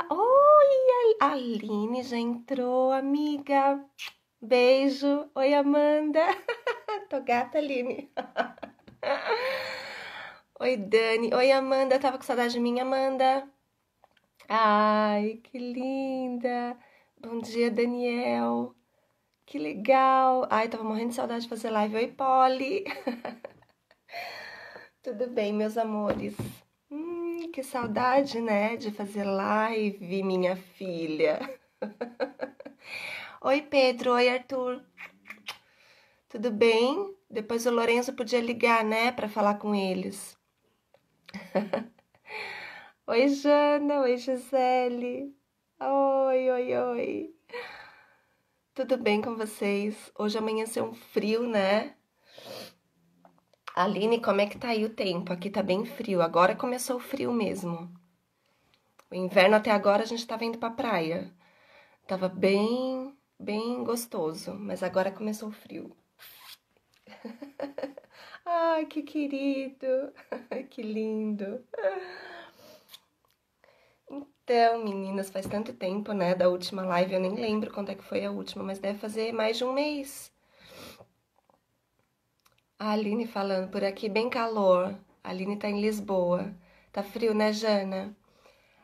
Oi, a Aline já entrou, amiga. Beijo. Oi, Amanda. Tô gata, Aline. Oi, Dani. Oi, Amanda. Tava com saudade de mim, Amanda. Ai, que linda. Bom dia, Daniel. Que legal. Ai, tava morrendo de saudade de fazer live. Oi, Polly. Tudo bem, meus amores? Que saudade, né, de fazer live, minha filha. Oi, Pedro. Oi, Arthur. Tudo bem? Depois o Lourenço podia ligar, né, para falar com eles. Oi, Jana. Oi, Gisele. Oi, oi, oi. Tudo bem com vocês? Hoje amanheceu um frio, né? Aline, como é que tá aí o tempo? Aqui tá bem frio. Agora começou o frio mesmo. O inverno até agora a gente tava indo pra praia. Tava bem gostoso, mas agora começou o frio. Ai, que querido. Que lindo. Então, meninas, faz tanto tempo, né, da última live, eu nem lembro quando é que foi a última, mas deve fazer mais de um mês. A Aline falando, por aqui bem calor. A Aline tá em Lisboa. Tá frio, né, Jana?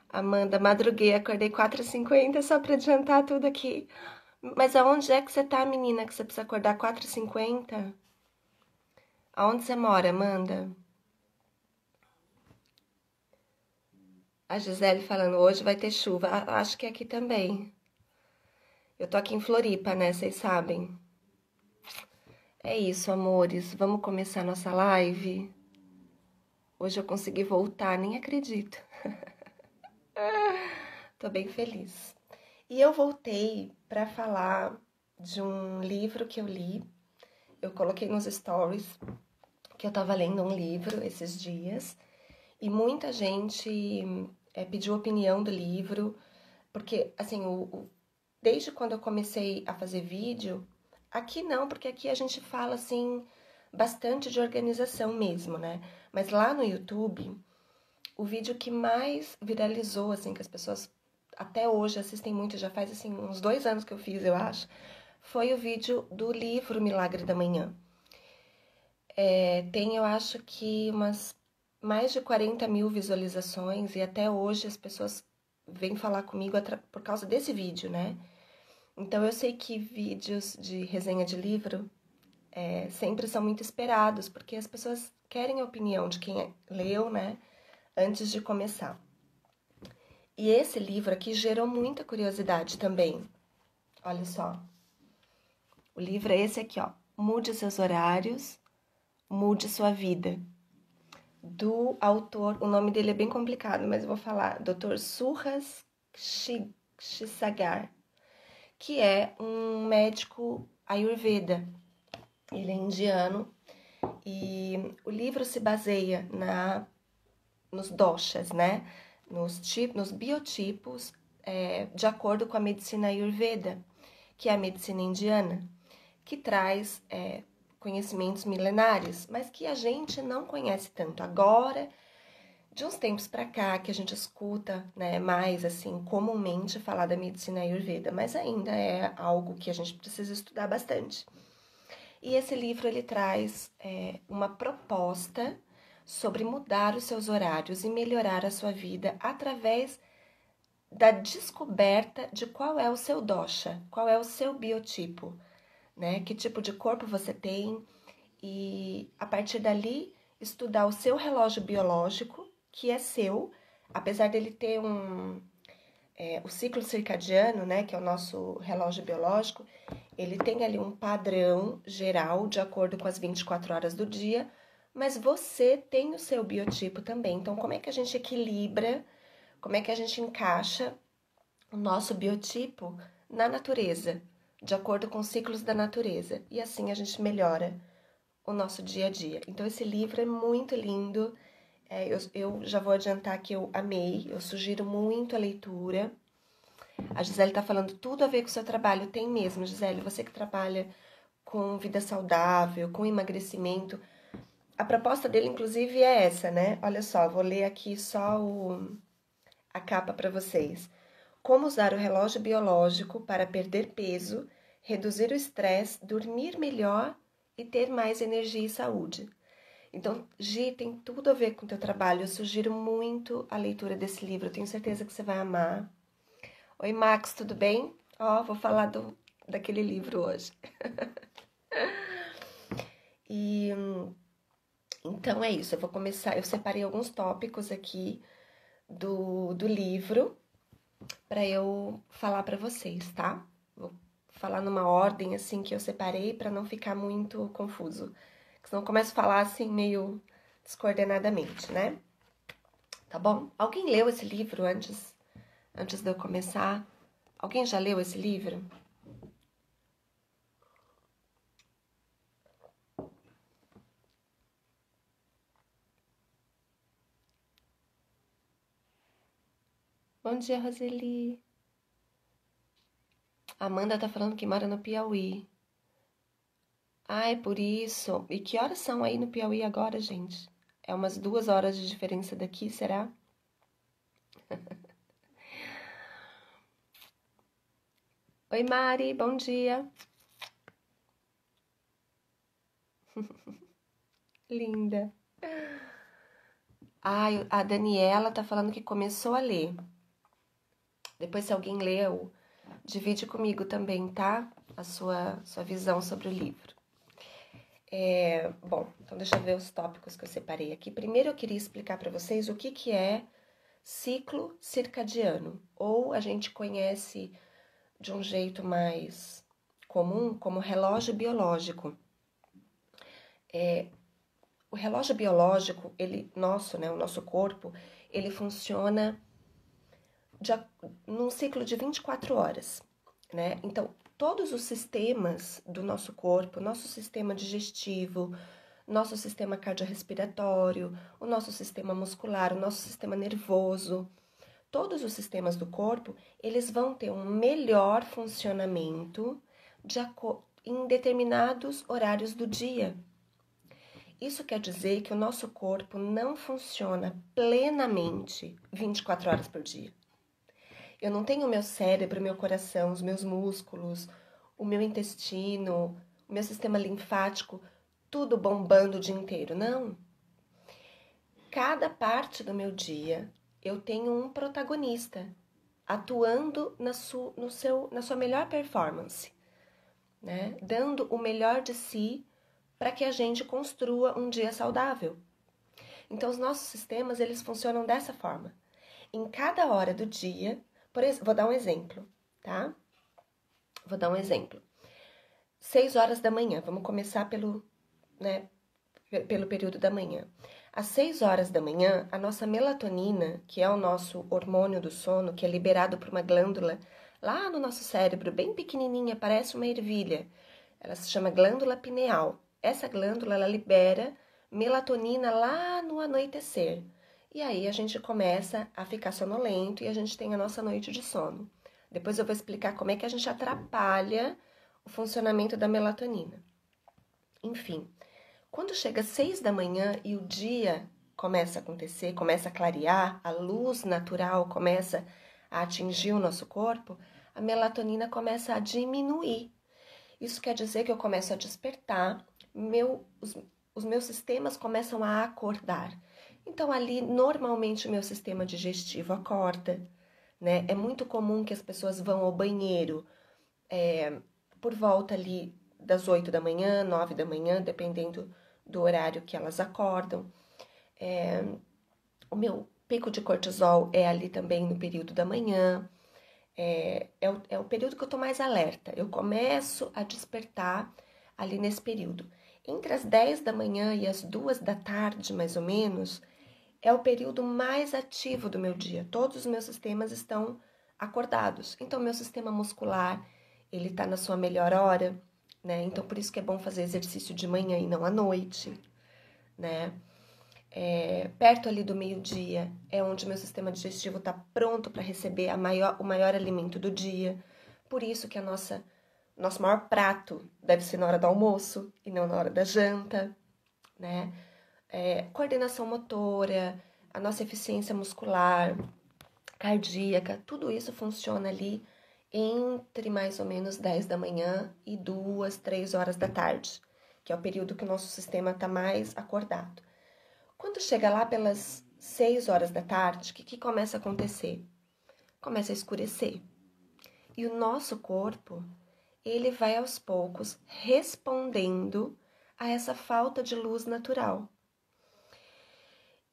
Amanda, madruguei, acordei 4h50 só pra adiantar tudo aqui. Mas aonde é que você tá, menina, que você precisa acordar 4h50? Aonde você mora, Amanda? A Gisele falando, hoje vai ter chuva. Acho que aqui também. Eu tô aqui em Floripa, né, vocês sabem. É isso, amores. Vamos começar nossa live? Hoje eu consegui voltar, nem acredito. Tô bem feliz. E eu voltei para falar de um livro que eu li. Eu coloquei nos stories que eu tava lendo um livro esses dias e muita gente pediu opinião do livro, porque assim, desde quando eu comecei a fazer vídeo, aqui não, porque aqui a gente fala assim bastante de organização mesmo, né? Mas lá no YouTube, o vídeo que mais viralizou, assim, que as pessoas até hoje assistem muito, já faz assim uns 2 anos que eu fiz, eu acho, foi o vídeo do livro Milagre da Manhã. Tem, eu acho que umas mais de 40 mil visualizações e até hoje as pessoas vêm falar comigo por causa desse vídeo, né? Então eu sei que vídeos de resenha de livro sempre são muito esperados, porque as pessoas querem a opinião de quem leu, né? Antes de começar. E esse livro aqui gerou muita curiosidade também. Olha só. O livro é esse aqui, ó. Mude seus horários, mude sua vida. Do autor, o nome dele é bem complicado, mas eu vou falar. Dr. Suhas Kshisagar, que é um médico ayurveda. Ele é indiano e o livro se baseia nos doshas, né? Nos biotipos de acordo com a medicina ayurveda, que é a medicina indiana, que traz conhecimentos milenares, mas que a gente não conhece tanto agora, de uns tempos para cá, que a gente escuta, né, mais assim comumente falar da medicina ayurveda, mas ainda é algo que a gente precisa estudar bastante. E esse livro ele traz uma proposta sobre mudar os seus horários e melhorar a sua vida através da descoberta de qual é o seu dosha, qual é o seu biotipo, né? Que tipo de corpo você tem e a partir dali estudar o seu relógio biológico, que é seu, apesar dele ter o ciclo circadiano, né, que é o nosso relógio biológico, ele tem ali um padrão geral de acordo com as 24 horas do dia, mas você tem o seu biotipo também. Então, como é que a gente equilibra, como é que a gente encaixa o nosso biotipo na natureza, de acordo com os ciclos da natureza? E assim a gente melhora o nosso dia a dia. Então, esse livro é muito lindo. Eu já vou adiantar que eu amei, eu sugiro muito a leitura. A Gisele tá falando tudo a ver com o seu trabalho. Tem mesmo, Gisele, você que trabalha com vida saudável, com emagrecimento. A proposta dele, inclusive, é essa, né? Olha só, vou ler aqui só a capa para vocês. Como usar o relógio biológico para perder peso, reduzir o estresse, dormir melhor e ter mais energia e saúde. Então, Gi, tem tudo a ver com o teu trabalho. Eu sugiro muito a leitura desse livro. Eu tenho certeza que você vai amar. Oi, Max, tudo bem? Vou falar daquele livro hoje. E então é isso. Eu vou começar. Eu separei alguns tópicos aqui do livro para eu falar para vocês, tá? Vou falar numa ordem assim que eu separei para não ficar muito confuso. Porque senão eu começo a falar assim meio descoordenadamente, né? Tá bom? Alguém leu esse livro antes de eu começar? Alguém já leu esse livro? Bom dia, Roseli. A Amanda tá falando que mora no Piauí. Ai, por isso. E que horas são aí no Piauí agora, gente? É umas 2 horas de diferença daqui, será? Oi, Mari, bom dia. Linda. Ai, a Daniela tá falando que começou a ler. Depois, se alguém leu, divide comigo também, tá? A sua visão sobre o livro. Bom, então deixa eu ver os tópicos que eu separei aqui. Primeiro eu queria explicar para vocês o que é ciclo circadiano, ou a gente conhece de um jeito mais comum como relógio biológico. O relógio biológico, o nosso corpo, ele funciona num ciclo de 24 horas, né? Então, todos os sistemas do nosso corpo, nosso sistema digestivo, nosso sistema cardiorrespiratório, o nosso sistema muscular, o nosso sistema nervoso, todos os sistemas do corpo, eles vão ter um melhor funcionamento em determinados horários do dia. Isso quer dizer que o nosso corpo não funciona plenamente 24 horas por dia. Eu não tenho o meu cérebro, o meu coração, os meus músculos, o meu intestino, o meu sistema linfático, tudo bombando o dia inteiro. Não. Cada parte do meu dia eu tenho um protagonista atuando na sua melhor performance, né? Dando o melhor de si para que a gente construa um dia saudável. Então, os nossos sistemas, eles funcionam dessa forma. Em cada hora do dia, vou dar um exemplo, tá? Vou dar um exemplo. 6 horas da manhã, vamos começar pelo período da manhã. Às 6 horas da manhã, a nossa melatonina, que é o nosso hormônio do sono, que é liberado por uma glândula lá no nosso cérebro, bem pequenininha, parece uma ervilha. Ela se chama glândula pineal. Essa glândula, ela libera melatonina lá no anoitecer. E aí a gente começa a ficar sonolento e a gente tem a nossa noite de sono. Depois eu vou explicar como é que a gente atrapalha o funcionamento da melatonina. Enfim, quando chega às 6 da manhã e o dia começa a acontecer, começa a clarear, a luz natural começa a atingir o nosso corpo, a melatonina começa a diminuir. Isso quer dizer que eu começo a despertar, os meus sistemas começam a acordar. Então, ali, normalmente, o meu sistema digestivo acorda, né? É muito comum que as pessoas vão ao banheiro por volta ali das 8 da manhã, 9 da manhã, dependendo do horário que elas acordam. O meu pico de cortisol é ali também no período da manhã. É o período que eu tô mais alerta. Eu começo a despertar ali nesse período. Entre as 10 da manhã e as 2 da tarde, mais ou menos, é o período mais ativo do meu dia. Todos os meus sistemas estão acordados. Então, meu sistema muscular, ele tá na sua melhor hora, né? Então, por isso que é bom fazer exercício de manhã e não à noite, né? Perto ali do meio-dia é onde meu sistema digestivo está pronto para receber o maior alimento do dia. Por isso que nosso maior prato deve ser na hora do almoço e não na hora da janta, né? Coordenação motora, a nossa eficiência muscular, cardíaca, tudo isso funciona ali entre mais ou menos 10 da manhã e 2, 3 horas da tarde, que é o período que o nosso sistema está mais acordado. Quando chega lá pelas 6 horas da tarde, o que começa a acontecer? Começa a escurecer. E o nosso corpo, ele vai aos poucos respondendo a essa falta de luz natural.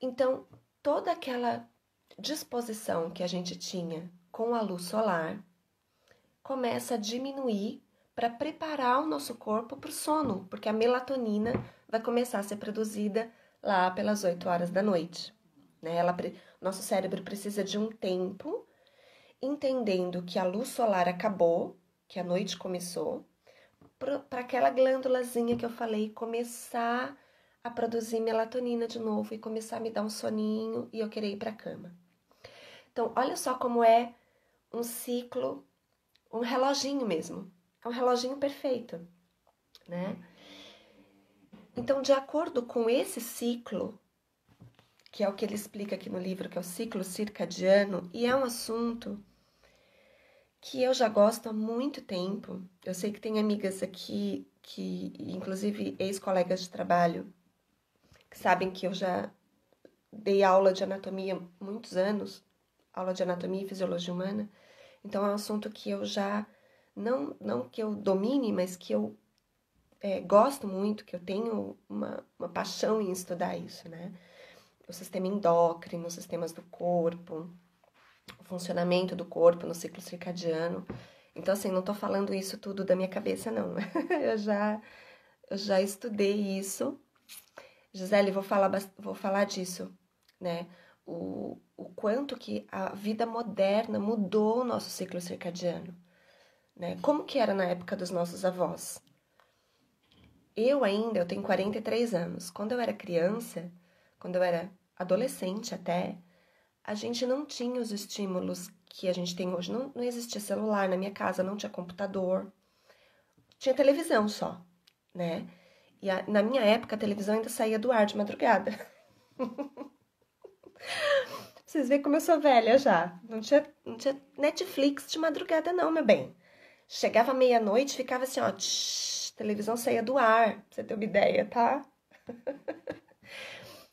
Então, toda aquela disposição que a gente tinha com a luz solar começa a diminuir para preparar o nosso corpo para o sono, porque a melatonina vai começar a ser produzida lá pelas 8 horas da noite. Né? Nosso cérebro precisa de um tempo, entendendo que a luz solar acabou, que a noite começou, para aquela glândulazinha que eu falei começar a produzir melatonina de novo e começar a me dar um soninho e eu querer ir para a cama. Então, olha só como é um ciclo, um reloginho mesmo. É um reloginho perfeito, né? Então, de acordo com esse ciclo, que é o que ele explica aqui no livro, que é o ciclo circadiano, e é um assunto que eu já gosto há muito tempo. Eu sei que tem amigas aqui, inclusive ex-colegas de trabalho, que sabem que eu já dei aula de anatomia há muitos anos, aula de anatomia e fisiologia humana. Então, é um assunto que eu já, não que eu domine, mas que eu gosto muito, que eu tenho uma paixão em estudar isso, né? O sistema endócrino, os sistemas do corpo, o funcionamento do corpo no ciclo circadiano. Então, assim, não tô falando isso tudo da minha cabeça, não. eu já estudei isso. Gisele, vou falar disso, né? O quanto que a vida moderna mudou o nosso ciclo circadiano, né? Como que era na época dos nossos avós? Eu tenho 43 anos. Quando eu era criança, quando eu era adolescente até, a gente não tinha os estímulos que a gente tem hoje. Não existia celular na minha casa, não tinha computador. Tinha televisão só, né? E na minha época, a televisão ainda saía do ar de madrugada. Vocês veem como eu sou velha já. Não tinha Netflix de madrugada não, meu bem. Chegava meia-noite, ficava assim, ó, televisão saía do ar, pra você ter uma ideia, tá?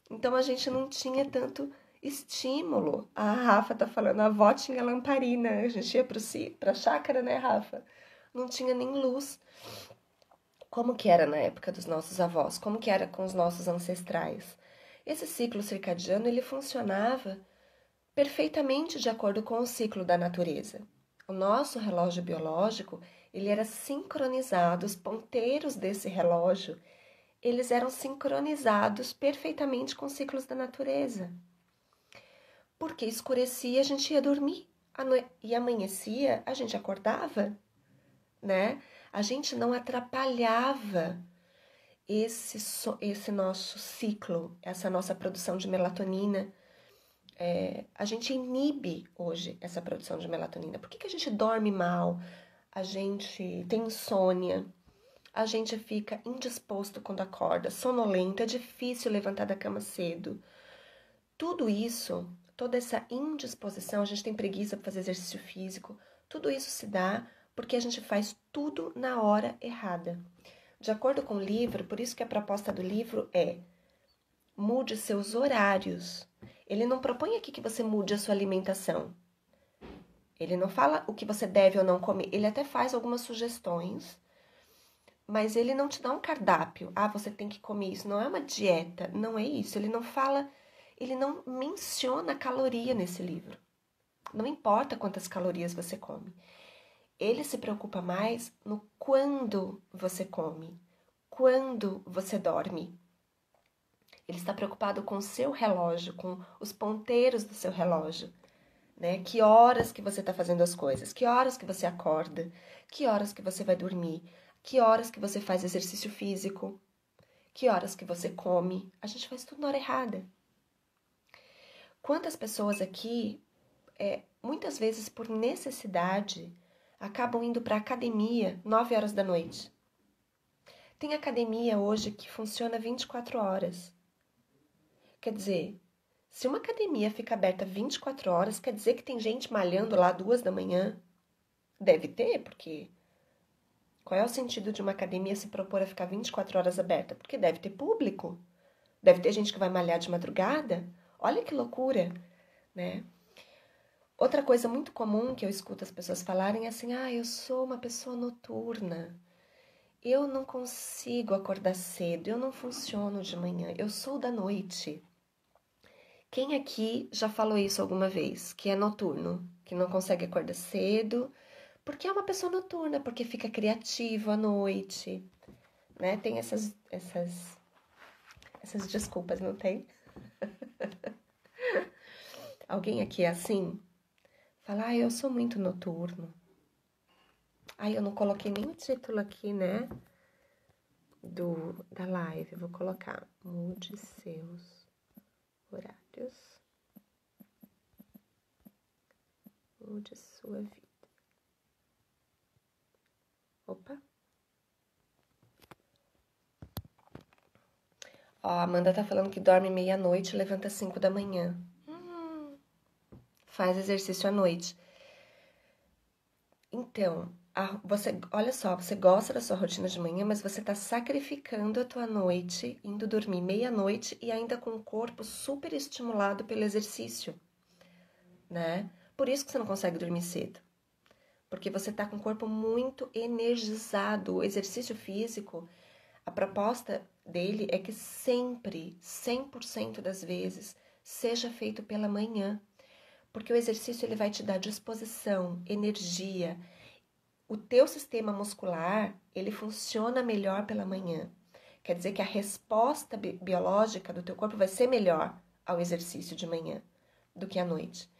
Então a gente não tinha tanto estímulo. A Rafa tá falando, a avó tinha lamparina, a gente ia pra chácara, né, Rafa? Não tinha nem luz. Como que era na época dos nossos avós? Como que era com os nossos ancestrais? Esse ciclo circadiano, ele funcionava perfeitamente de acordo com o ciclo da natureza. O nosso relógio biológico, ele era sincronizado, os ponteiros desse relógio, eles eram sincronizados perfeitamente com os ciclos da natureza. Porque escurecia, a gente ia dormir, e amanhecia, a gente acordava, né? A gente não atrapalhava esse nosso ciclo, essa nossa produção de melatonina. A gente inibe hoje essa produção de melatonina. Por que a gente dorme mal? A gente tem insônia, a gente fica indisposto quando acorda, sonolento, é difícil levantar da cama cedo. Tudo isso, toda essa indisposição, a gente tem preguiça para fazer exercício físico, tudo isso se dá porque a gente faz tudo na hora errada. De acordo com o livro, por isso que a proposta do livro é mude seus horários. Ele não propõe aqui que você mude a sua alimentação. Ele não fala o que você deve ou não comer. Ele até faz algumas sugestões, mas ele não te dá um cardápio. Ah, você tem que comer isso. Não é uma dieta, não é isso. Ele não fala, ele não menciona caloria nesse livro. Não importa quantas calorias você come. Ele se preocupa mais no quando você come, quando você dorme. Ele está preocupado com o seu relógio, com os ponteiros do seu relógio, né? Que horas que você está fazendo as coisas, que horas que você acorda, que horas que você vai dormir, que horas que você faz exercício físico, que horas que você come. A gente faz tudo na hora errada. Quantas pessoas aqui, muitas vezes por necessidade, acabam indo para a academia 9 horas da noite. Tem academia hoje que funciona 24 horas. Quer dizer, Se uma academia fica aberta 24 horas, quer dizer que tem gente malhando lá 2 da manhã? Deve ter, porque qual é o sentido de uma academia se propor a ficar 24 horas aberta? Porque deve ter público, deve ter gente que vai malhar de madrugada. Olha que loucura, né? Outra coisa muito comum que eu escuto as pessoas falarem é assim: eu sou uma pessoa noturna, eu não consigo acordar cedo, eu não funciono de manhã, eu sou da noite. Quem aqui já falou isso alguma vez? Que é noturno, que não consegue acordar cedo, porque é uma pessoa noturna, porque fica criativo à noite, né? Tem essas desculpas, não tem? Alguém aqui é assim? Fala, eu sou muito noturno. Eu não coloquei nem o título aqui, né? Da live. Vou colocar: mude seus horários. Mude sua vida. Opa. Ó, a Amanda tá falando que dorme meia-noite e levanta 5 da manhã. Faz exercício à noite. Então, olha só, você gosta da sua rotina de manhã, mas você tá sacrificando a tua noite, indo dormir meia-noite e ainda com o corpo super estimulado pelo exercício, né? Por isso que você não consegue dormir cedo. Porque você tá com o corpo muito energizado. O exercício físico, a proposta dele é que sempre, 100% das vezes, seja feito pela manhã. Porque o exercício ele vai te dar disposição, energia. O teu sistema muscular, ele funciona melhor pela manhã. Quer dizer que a resposta biológica do teu corpo vai ser melhor ao exercício de manhã do que à noite.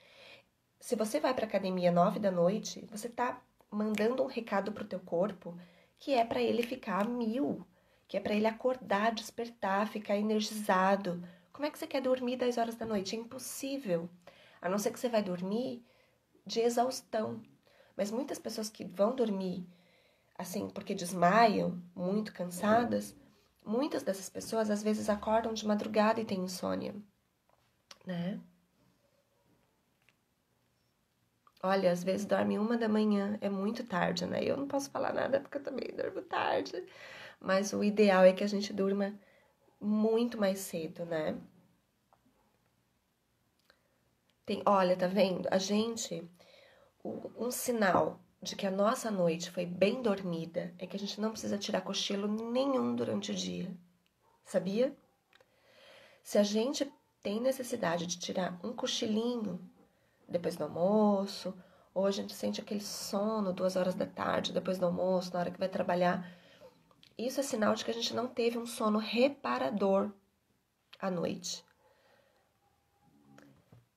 Se você vai para academia 9 da noite, você está mandando um recado para o teu corpo que é para ele ficar a 1000, que é para ele acordar, despertar, ficar energizado. Como é que você quer dormir 10 horas da noite? É impossível. A não ser que você vai dormir de exaustão. Mas muitas pessoas que vão dormir assim porque desmaiam, muito cansadas, muitas dessas pessoas às vezes acordam de madrugada e têm insônia, né? Olha, às vezes dorme 1 da manhã, é muito tarde, né? Eu não posso falar nada porque eu também durmo tarde. Mas o ideal é que a gente durma muito mais cedo, né? Olha, tá vendo? Um sinal de que a nossa noite foi bem dormida é que a gente não precisa tirar cochilo nenhum durante o dia. Sabia? Se a gente tem necessidade de tirar um cochilinho depois do almoço, ou a gente sente aquele sono 2 horas da tarde depois do almoço, na hora que vai trabalhar, isso é sinal de que a gente não teve um sono reparador à noite.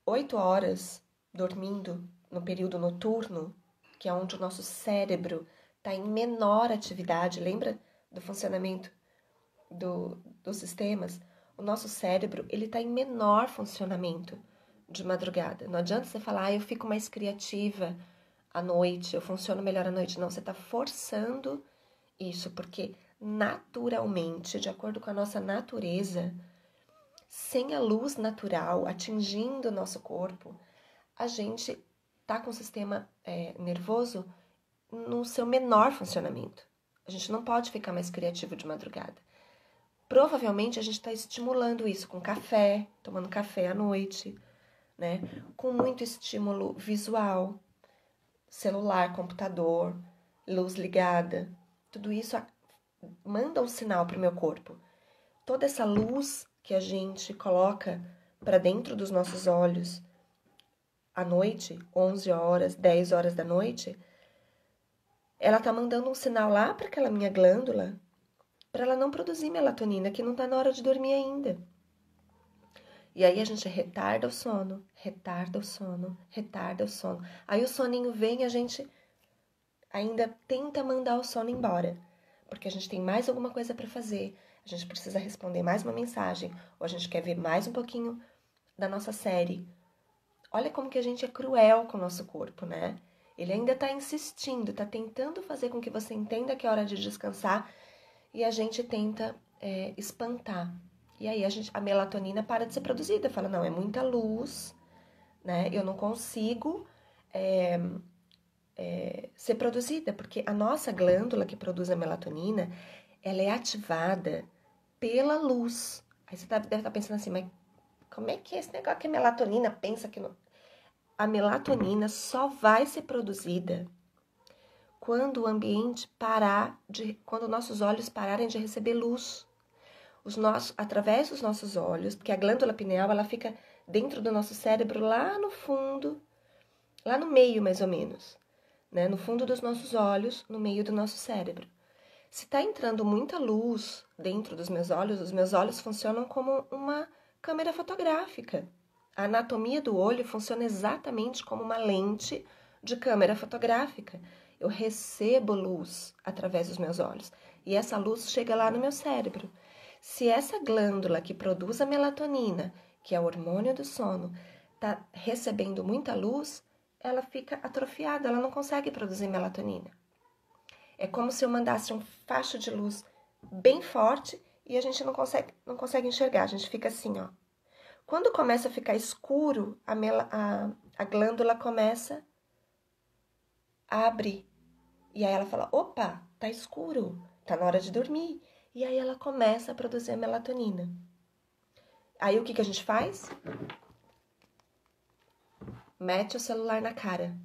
8 horas dormindo no período noturno, que é onde o nosso cérebro está em menor atividade, lembra do funcionamento dos sistemas? O nosso cérebro ele está em menor funcionamento de madrugada. Não adianta você falar, eu fico mais criativa à noite, eu funciono melhor à noite. Não, você está forçando isso, porque naturalmente, de acordo com a nossa natureza, sem a luz natural atingindo o nosso corpo, a gente tá com o sistema nervoso no seu menor funcionamento. A gente não pode ficar mais criativo de madrugada. Provavelmente a gente está estimulando isso com café, tomando café à noite, né? Com muito estímulo visual, celular, computador, luz ligada. Tudo isso manda um sinal para o meu corpo. Toda essa luz que a gente coloca para dentro dos nossos olhos à noite, 11 horas, 10 horas da noite, ela tá mandando um sinal lá para aquela minha glândula para ela não produzir melatonina, que não tá na hora de dormir ainda. E aí a gente retarda o sono, retarda o sono, retarda o sono. Aí o soninho vem e a gente ainda tenta mandar o sono embora, porque a gente tem mais alguma coisa para fazer, a gente precisa responder mais uma mensagem, ou a gente quer ver mais um pouquinho da nossa série. Olha como que a gente é cruel com o nosso corpo, né? Ele ainda tá insistindo, tá tentando fazer com que você entenda que é hora de descansar e a gente tenta espantar E aí a melatonina para de ser produzida. Fala, não, é muita luz, né? Eu não consigo ser produzida, porque a nossa glândula que produz a melatonina, ela é ativada pela luz. Aí você deve estar pensando assim, mas como é que é esse negócio que a melatonina pensa que não... A melatonina só vai ser produzida quando o ambiente quando nossos olhos pararem de receber luz. Através dos nossos olhos, porque a glândula pineal, ela fica dentro do nosso cérebro, lá no fundo, lá no meio mais ou menos, né? No fundo dos nossos olhos, no meio do nosso cérebro. Se está entrando muita luz dentro dos meus olhos, os meus olhos funcionam como uma câmera fotográfica. A anatomia do olho funciona exatamente como uma lente de câmera fotográfica. Eu recebo luz através dos meus olhos e essa luz chega lá no meu cérebro. Se essa glândula que produz a melatonina, que é o hormônio do sono, está recebendo muita luz, ela fica atrofiada, ela não consegue produzir melatonina. É como se eu mandasse um facho de luz bem forte e a gente não consegue enxergar, a gente fica assim, ó. Quando começa a ficar escuro, a glândula começa a abrir. E aí ela fala, opa, tá escuro, tá na hora de dormir. E aí ela começa a produzir a melatonina. Aí o que a gente faz? Mete o celular na cara,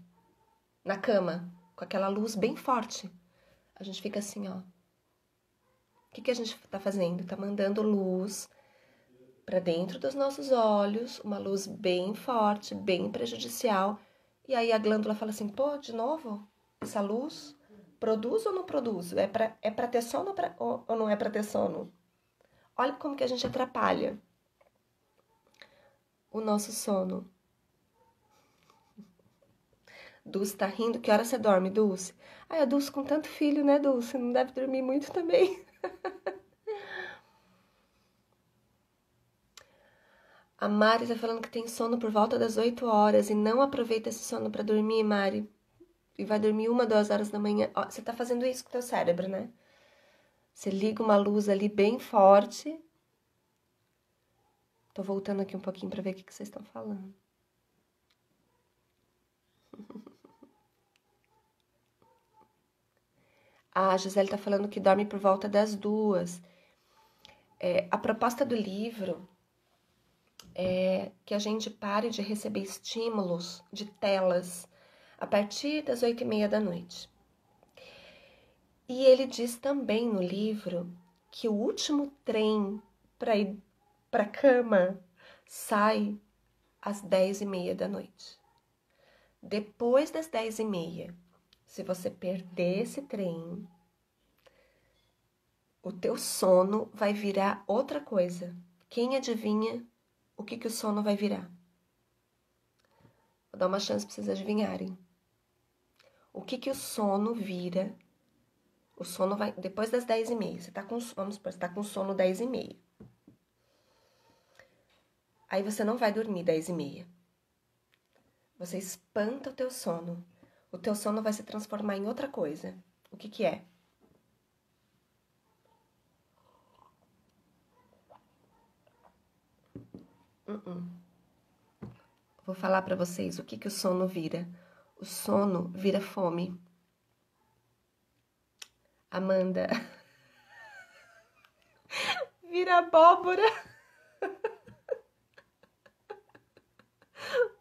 na cama, com aquela luz bem forte. A gente fica assim, ó. O que a gente tá fazendo? Tá mandando luz para dentro dos nossos olhos, uma luz bem forte, bem prejudicial. E aí a glândula fala assim, pô, de novo? Essa luz? Produz ou não produz? É pra ter sono ou não é pra ter sono? Olha como que a gente atrapalha o nosso sono. Dulce tá rindo. Que hora você dorme, Dulce? Ai, a Dulce com tanto filho, né, Dulce? Não deve dormir muito também. A Mari tá falando que tem sono por volta das 8 horas e não aproveita esse sono pra dormir, Mari. E vai dormir 1, 2 horas da manhã. Ó, você tá fazendo isso com o teu cérebro, né? Você liga uma luz ali bem forte. Tô voltando aqui um pouquinho pra ver o que vocês estão falando. A Gisele tá falando que dorme por volta das 2. A proposta do livro é que a gente pare de receber estímulos de telas a partir das 8h30 da noite. E ele diz também no livro que o último trem para ir para cama sai às 10h30 da noite. Depois das 10h30, se você perder esse trem, o teu sono vai virar outra coisa. Quem adivinha o que o sono vai virar? Vou dar uma chance para vocês adivinharem. O que o sono vira? O sono vai depois das 10h30. Vamos supor, você tá com sono 10h30. Aí você não vai dormir 10h30. Você espanta o teu sono. O teu sono vai se transformar em outra coisa. O que é? Vou falar pra vocês o que o sono vira. O sono vira fome. Amanda. Vira abóbora.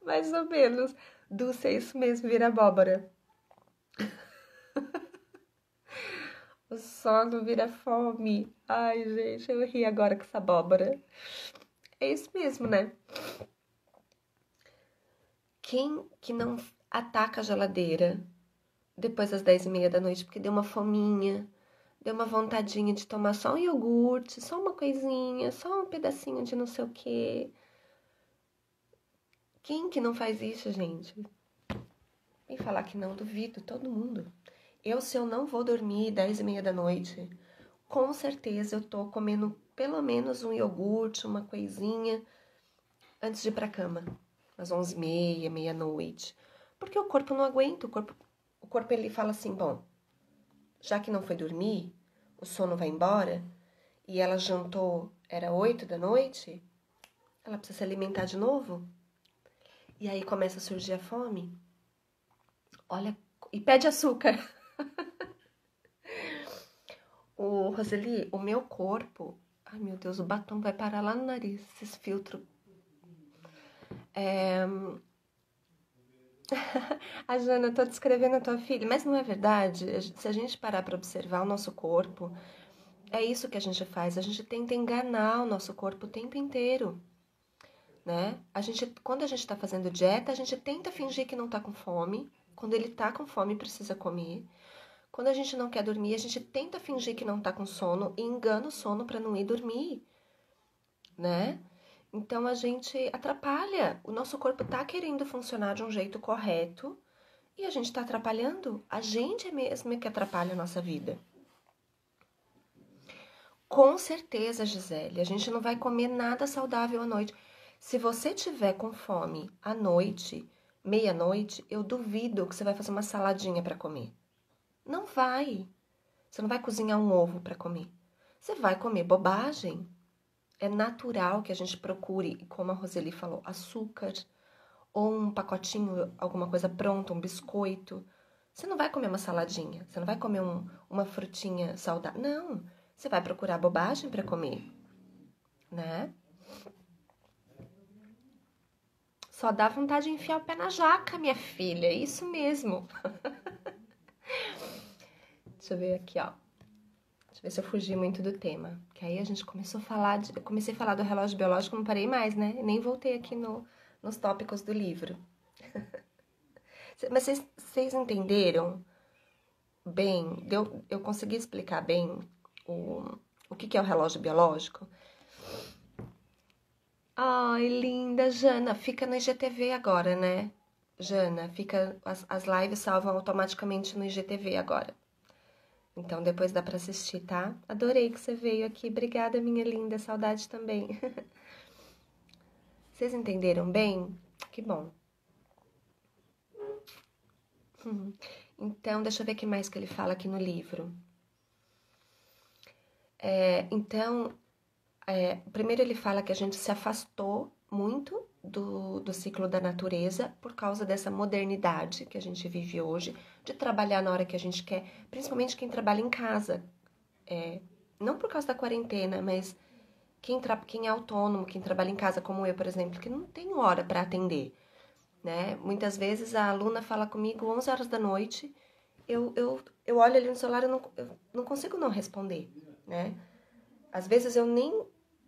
Mais ou menos. Dulce, é isso mesmo, vira abóbora. O sono vira fome. Ai, gente, eu ri agora com essa abóbora. É isso mesmo, né? Quem que não ataca a geladeira depois das 10h30 da noite porque deu uma fominha, deu uma vontadinha de tomar só um iogurte, só uma coisinha, só um pedacinho de não sei o quê? Quem que não faz isso, gente? Vem falar que não, duvido, todo mundo. Se eu não vou dormir 10h30 da noite, com certeza eu tô comendo pelo menos um iogurte, uma coisinha, antes de ir pra cama. Às 11h30, meia-noite. Porque o corpo não aguenta, o corpo ele fala assim, bom, já que não foi dormir, o sono vai embora, e ela jantou, era 8 da noite, ela precisa se alimentar de novo. E aí começa a surgir a fome. Olha, e pede açúcar. Roseli, o meu corpo... Ai, meu Deus, o batom vai parar lá no nariz, esses filtros. A Jana, eu tô descrevendo a tua filha, mas não é verdade? Se a gente parar para observar o nosso corpo, é isso que a gente faz. A gente tenta enganar o nosso corpo o tempo inteiro, né? Quando a gente tá fazendo dieta, a gente tenta fingir que não tá com fome. Quando ele tá com fome, precisa comer. Quando a gente não quer dormir, a gente tenta fingir que não tá com sono e engana o sono para não ir dormir, né? Então a gente atrapalha. O nosso corpo tá querendo funcionar de um jeito correto e a gente tá atrapalhando. A gente é mesmo que atrapalha a nossa vida. Com certeza, Gisele, a gente não vai comer nada saudável à noite. Se você tiver com fome à noite, meia-noite, eu duvido que você vai fazer uma saladinha para comer. Não vai. Você não vai cozinhar um ovo para comer. Você vai comer bobagem. É natural que a gente procure, como a Roseli falou, açúcar ou um pacotinho, alguma coisa pronta, um biscoito. Você não vai comer uma saladinha, você não vai comer uma frutinha saudável. Não, você vai procurar bobagem para comer, né? Só dá vontade de enfiar o pé na jaca, minha filha, é isso mesmo. Deixa eu ver aqui, ó. Deixa eu ver se eu fugi muito do tema. Que aí a gente começou a falar eu comecei a falar do relógio biológico, não parei mais, né? Nem voltei aqui nos tópicos do livro. Mas vocês entenderam bem? Eu consegui explicar bem o que é o relógio biológico? Ai, linda, Jana, fica no IGTV agora, né? Jana, as lives salvam automaticamente no IGTV agora. Então depois dá pra assistir, tá? Adorei que você veio aqui. Obrigada, minha linda. Saudade também. Vocês entenderam bem? Que bom. Então, deixa eu ver o que mais que ele fala aqui no livro. Primeiro ele fala que a gente se afastou muito do ciclo da natureza por causa dessa modernidade que a gente vive hoje, de trabalhar na hora que a gente quer, principalmente quem trabalha em casa. Não por causa da quarentena, mas quem é autônomo, quem trabalha em casa, como eu, por exemplo, que não tem hora para atender, né? Muitas vezes a aluna fala comigo 11 horas da noite, eu olho ali no celular e eu não consigo não responder, né? Às vezes eu nem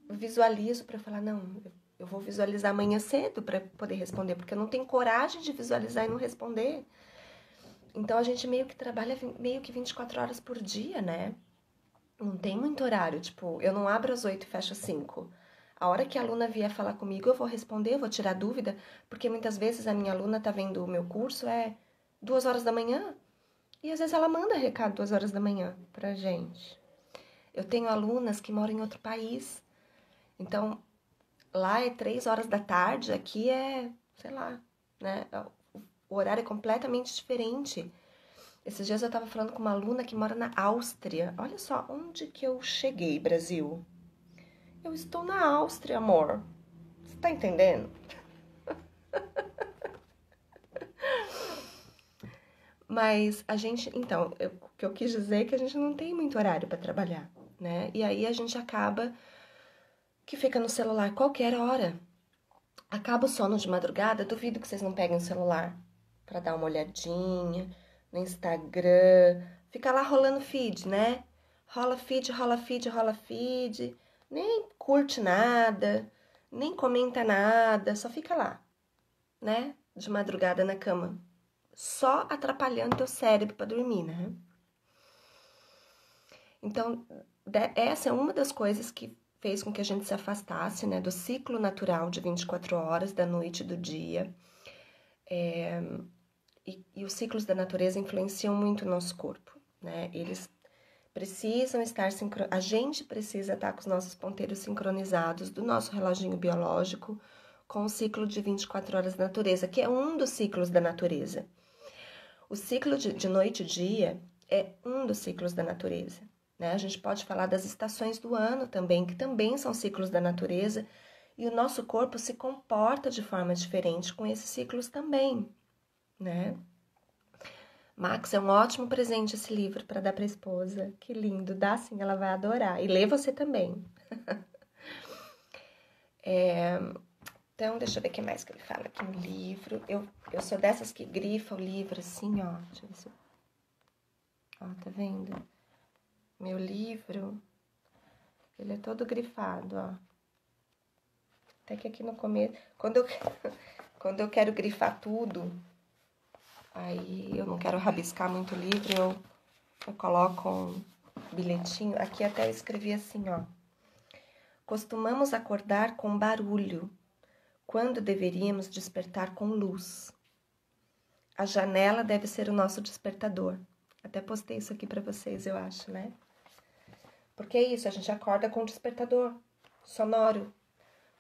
visualizo para falar, não, eu vou visualizar amanhã cedo para poder responder, porque eu não tenho coragem de visualizar e não responder. Então a gente meio que trabalha meio que 24 horas por dia, né? Não tem muito horário, tipo, eu não abro às 8 e fecho às 5. A hora que a aluna vier falar comigo, eu vou responder, eu vou tirar dúvida, porque muitas vezes a minha aluna tá vendo o meu curso 2 horas da manhã, e às vezes ela manda recado 2 horas da manhã pra gente. Eu tenho alunas que moram em outro país, então lá é 3 horas da tarde, aqui sei lá, né? O horário é completamente diferente. Esses dias eu tava falando com uma aluna que mora na Áustria. Olha só onde que eu cheguei, Brasil. Eu estou na Áustria, amor. Você tá entendendo? Mas a gente, então, o que eu quis dizer é que a gente não tem muito horário para trabalhar, né? E aí a gente acaba que fica no celular qualquer hora. Acaba o sono de madrugada, duvido que vocês não peguem o celular para dar uma olhadinha no Instagram, fica lá rolando feed, né? Rola feed, rola feed, rola feed, nem curte nada, nem comenta nada, só fica lá, né? De madrugada na cama, só atrapalhando teu cérebro para dormir, né? Então, essa é uma das coisas que fez com que a gente se afastasse, né, do ciclo natural de 24 horas, da noite e do dia. E os ciclos da natureza influenciam muito o nosso corpo, né? Eles precisam estar a gente precisa estar com os nossos ponteiros sincronizados do nosso reloginho biológico com o ciclo de 24 horas da natureza, que é um dos ciclos da natureza. O ciclo de noite e dia é um dos ciclos da natureza. né? A gente pode falar das estações do ano também, que também são ciclos da natureza, e o nosso corpo se comporta de forma diferente com esses ciclos também, né? Max, é um ótimo presente esse livro para dar para a esposa. Que lindo, dá sim, ela vai adorar. E lê você também. Então, deixa eu ver o que mais que ele fala aqui no livro. Eu sou dessas que grifa o livro assim, ó. Deixa eu ver se eu... Ó, tá vendo? Meu livro, ele é todo grifado, ó. Até que aqui no começo... Quando eu quero grifar tudo, aí eu não quero rabiscar muito o livro, eu coloco um bilhetinho. Aqui até eu escrevi assim, ó. Costumamos acordar com barulho, quando deveríamos despertar com luz. A janela deve ser o nosso despertador. Até postei isso aqui para vocês, eu acho, né? Porque é isso, a gente acorda com o despertador sonoro,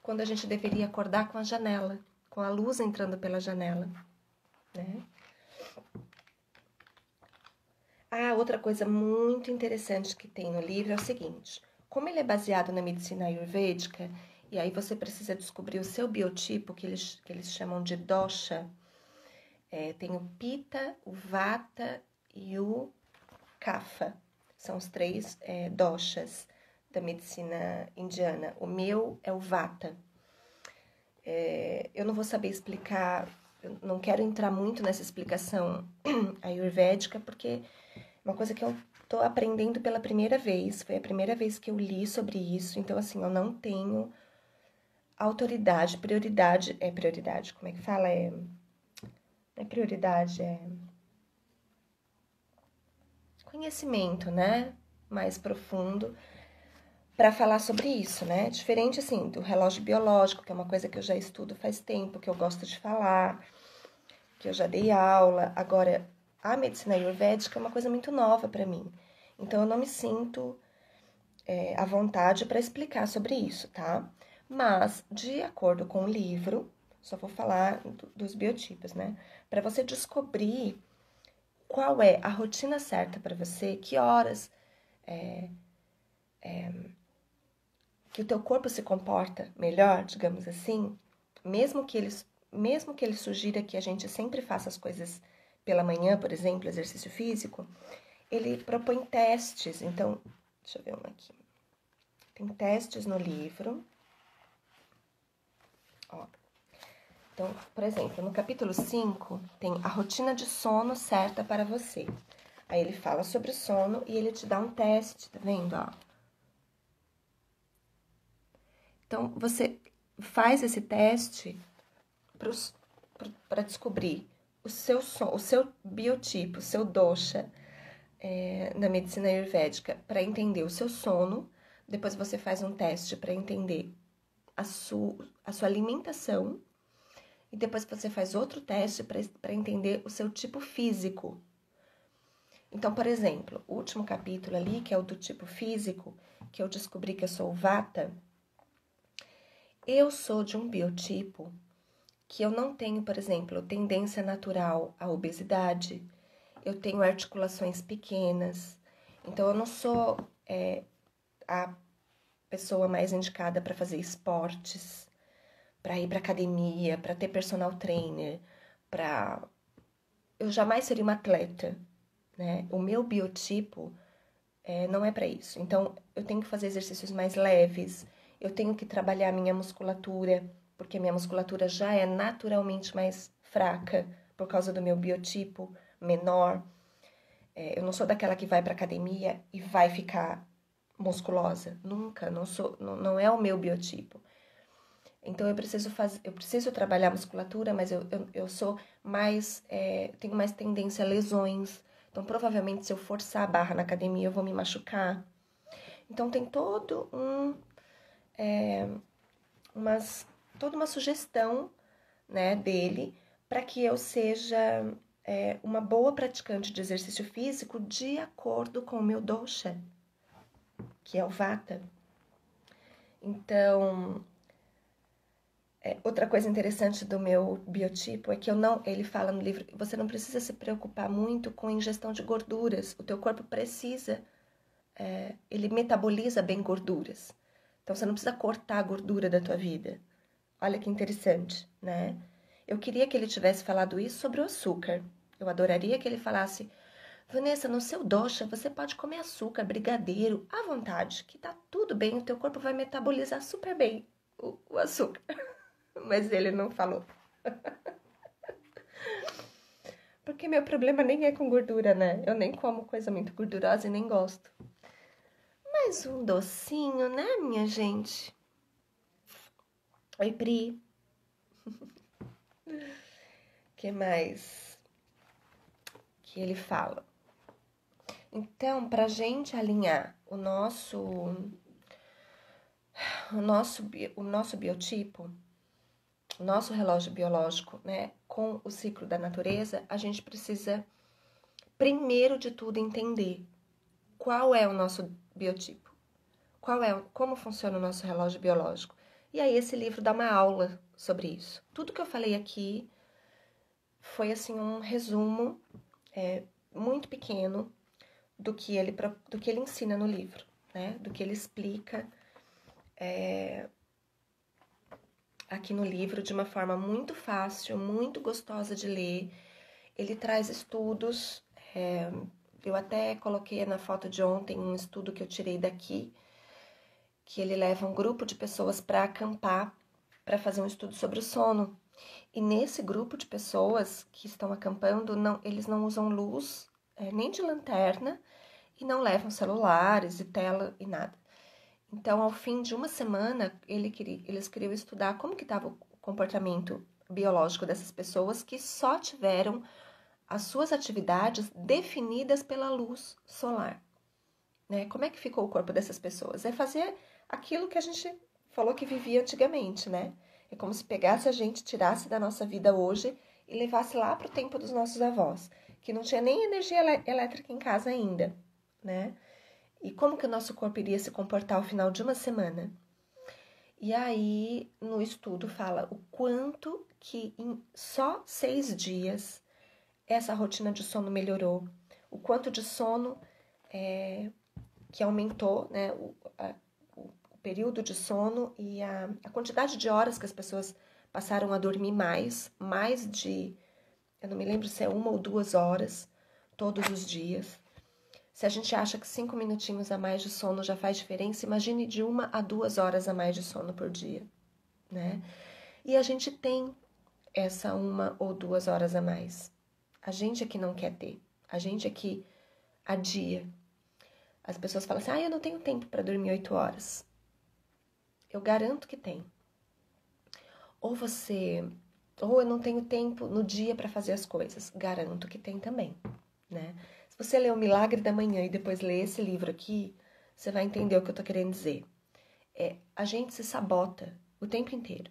quando a gente deveria acordar com a janela, com a luz entrando pela janela, né? Ah, outra coisa muito interessante que tem no livro é o seguinte: como ele é baseado na medicina ayurvédica, e aí você precisa descobrir o seu biotipo, que eles chamam de dosha. Tem o Pitta, o Vata e o Kapha. São os três doshas da medicina indiana. O meu é o Vata. Eu não vou saber explicar, eu não quero entrar muito nessa explicação ayurvédica, porque é uma coisa que eu tô aprendendo pela primeira vez. Foi a primeira vez que eu li sobre isso, então assim, eu não tenho autoridade, prioridade, como é que fala? Não é prioridade, é conhecimento, né? Mais profundo para falar sobre isso, né? Diferente, assim, do relógio biológico, que é uma coisa que eu já estudo faz tempo, que eu gosto de falar, que eu já dei aula. Agora, a medicina ayurvédica é uma coisa muito nova para mim. Então, eu não me sinto à vontade para explicar sobre isso, tá? Mas, de acordo com o livro, só vou falar dos biotipos, né? Para você descobrir qual é a rotina certa para você, que horas que o teu corpo se comporta melhor, digamos assim, mesmo que ele sugira que a gente sempre faça as coisas pela manhã, por exemplo, exercício físico, ele propõe testes. Então, deixa eu ver uma aqui. Tem testes no livro. Ó. Então, por exemplo, no capítulo 5, tem a rotina de sono certa para você. Aí ele fala sobre sono e ele te dá um teste, tá vendo? Ó. Então, você faz esse teste para descobrir o seu biotipo, o seu dosha na medicina ayurvédica, para entender o seu sono. Depois você faz um teste para entender a sua alimentação. E depois você faz outro teste para entender o seu tipo físico. Então, por exemplo, o último capítulo ali, que é o do tipo físico, que eu descobri que eu sou Vata, eu sou de um biotipo que eu não tenho, por exemplo, tendência natural à obesidade, eu tenho articulações pequenas, então eu não sou a pessoa mais indicada para fazer esportes, para ir para academia, para ter personal trainer, eu jamais seria uma atleta, né? O meu biotipo não é para isso. Então, eu tenho que fazer exercícios mais leves, eu tenho que trabalhar a minha musculatura, porque a minha musculatura já é naturalmente mais fraca por causa do meu biotipo menor. Eu não sou daquela que vai para academia e vai ficar musculosa. Nunca, não é o meu biotipo. Então eu preciso trabalhar a musculatura, mas eu sou mais, tenho mais tendência a lesões. Então provavelmente se eu forçar a barra na academia eu vou me machucar. Então tem toda uma sugestão, né, dele para que eu seja uma boa praticante de exercício físico de acordo com o meu dosha, que é o Vata. Então, outra coisa interessante do meu biotipo é que ele fala no livro, você não precisa se preocupar muito com ingestão de gorduras. O teu corpo precisa ele metaboliza bem gorduras. Então, você não precisa cortar a gordura da tua vida. Olha que interessante, né? Eu queria que ele tivesse falado isso sobre o açúcar. Eu adoraria que ele falasse: Vanessa, no seu dosha, você pode comer açúcar, brigadeiro, à vontade, que tá tudo bem, o teu corpo vai metabolizar super bem o açúcar. Mas ele não falou. Porque meu problema nem é com gordura, né? Eu nem como coisa muito gordurosa e nem gosto. Mas um docinho, né, minha gente? Oi, Pri. Que mais que ele fala? Então, pra gente alinhar o nosso biotipo, o nosso relógio biológico, né, com o ciclo da natureza, a gente precisa, primeiro de tudo, entender qual é o nosso biotipo, como funciona o nosso relógio biológico. E aí esse livro dá uma aula sobre isso. Tudo que eu falei aqui foi assim um resumo muito pequeno do que ele ensina no livro, né? Do que ele explica aqui no livro de uma forma muito fácil, muito gostosa de ler. Ele traz estudos, eu até coloquei na foto de ontem um estudo que eu tirei daqui, que ele leva um grupo de pessoas para acampar, para fazer um estudo sobre o sono. E nesse grupo de pessoas que estão acampando, eles não usam luz, nem de lanterna, e não levam celulares e tela e nada. Então, ao fim de uma semana, eles queriam estudar como que estava o comportamento biológico dessas pessoas que só tiveram as suas atividades definidas pela luz solar. Né? Como é que ficou o corpo dessas pessoas? É fazer aquilo que a gente falou que vivia antigamente, né? É como se pegasse a gente, tirasse da nossa vida hoje e levasse lá para o tempo dos nossos avós, que não tinha nem energia elétrica em casa ainda, né? E como que o nosso corpo iria se comportar ao final de uma semana? E aí, no estudo, fala o quanto que em só 6 dias essa rotina de sono melhorou, o quanto de sono que aumentou, né, o período de sono e a quantidade de horas que as pessoas passaram a dormir mais de, eu não me lembro se é 1 ou 2 horas todos os dias. Se a gente acha que 5 minutinhos a mais de sono já faz diferença, imagine de 1 a 2 horas a mais de sono por dia, né? E a gente tem essa 1 ou 2 horas a mais. A gente é que não quer ter. A gente é que adia. As pessoas falam assim, eu não tenho tempo para dormir 8 horas. Eu garanto que tem. Ou eu não tenho tempo no dia para fazer as coisas. Garanto que tem também, né? Se você ler O Milagre da Manhã e depois ler esse livro aqui, você vai entender o que eu tô querendo dizer. A gente se sabota o tempo inteiro.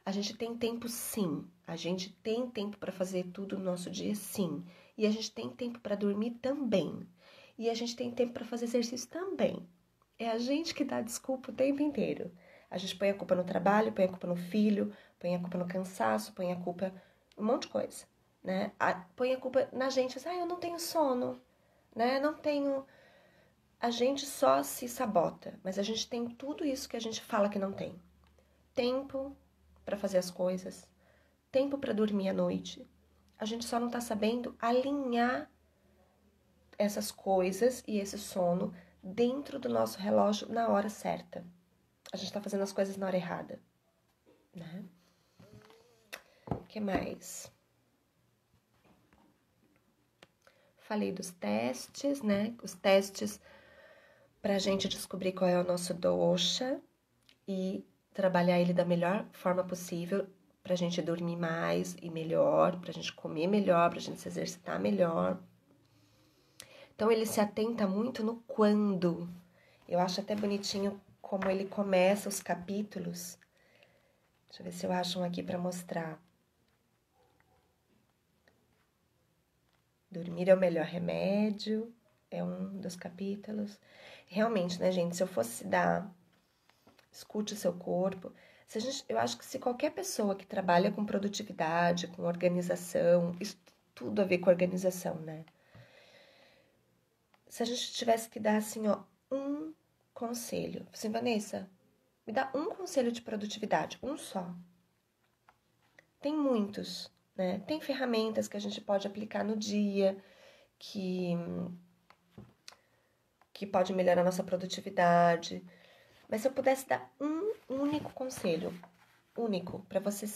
A gente tem tempo, sim. A gente tem tempo para fazer tudo no nosso dia, sim. E a gente tem tempo para dormir também. E a gente tem tempo para fazer exercício também. É a gente que dá desculpa o tempo inteiro. A gente põe a culpa no trabalho, põe a culpa no filho, põe a culpa no cansaço, põe a culpa em um monte de coisa, né? Põe a culpa na gente, eu não tenho sono, né? Não tenho... A gente só se sabota, mas a gente tem tudo isso que a gente fala que não tem. Tempo para fazer as coisas, tempo para dormir à noite. A gente só não tá sabendo alinhar essas coisas e esse sono dentro do nosso relógio na hora certa. A gente tá fazendo as coisas na hora errada, né? O que mais? Falei dos testes, né? Os testes pra gente descobrir qual é o nosso dosha e trabalhar ele da melhor forma possível pra gente dormir mais e melhor, pra gente comer melhor, pra gente se exercitar melhor. Então, ele se atenta muito no quando. Eu acho até bonitinho como ele começa os capítulos. Deixa eu ver se eu acho um aqui para mostrar. Dormir é o melhor remédio, é um dos capítulos. Realmente, né, gente, se eu fosse dar... Escute o seu corpo. Eu acho que se qualquer pessoa que trabalha com produtividade, com organização, isso tem tudo a ver com organização, né? Se a gente tivesse que dar, assim, um conselho. Assim, Vanessa, me dá um conselho de produtividade, um só. Tem muitos, né? Tem ferramentas que a gente pode aplicar no dia, que pode melhorar a nossa produtividade. Mas se eu pudesse dar um único conselho, único, para você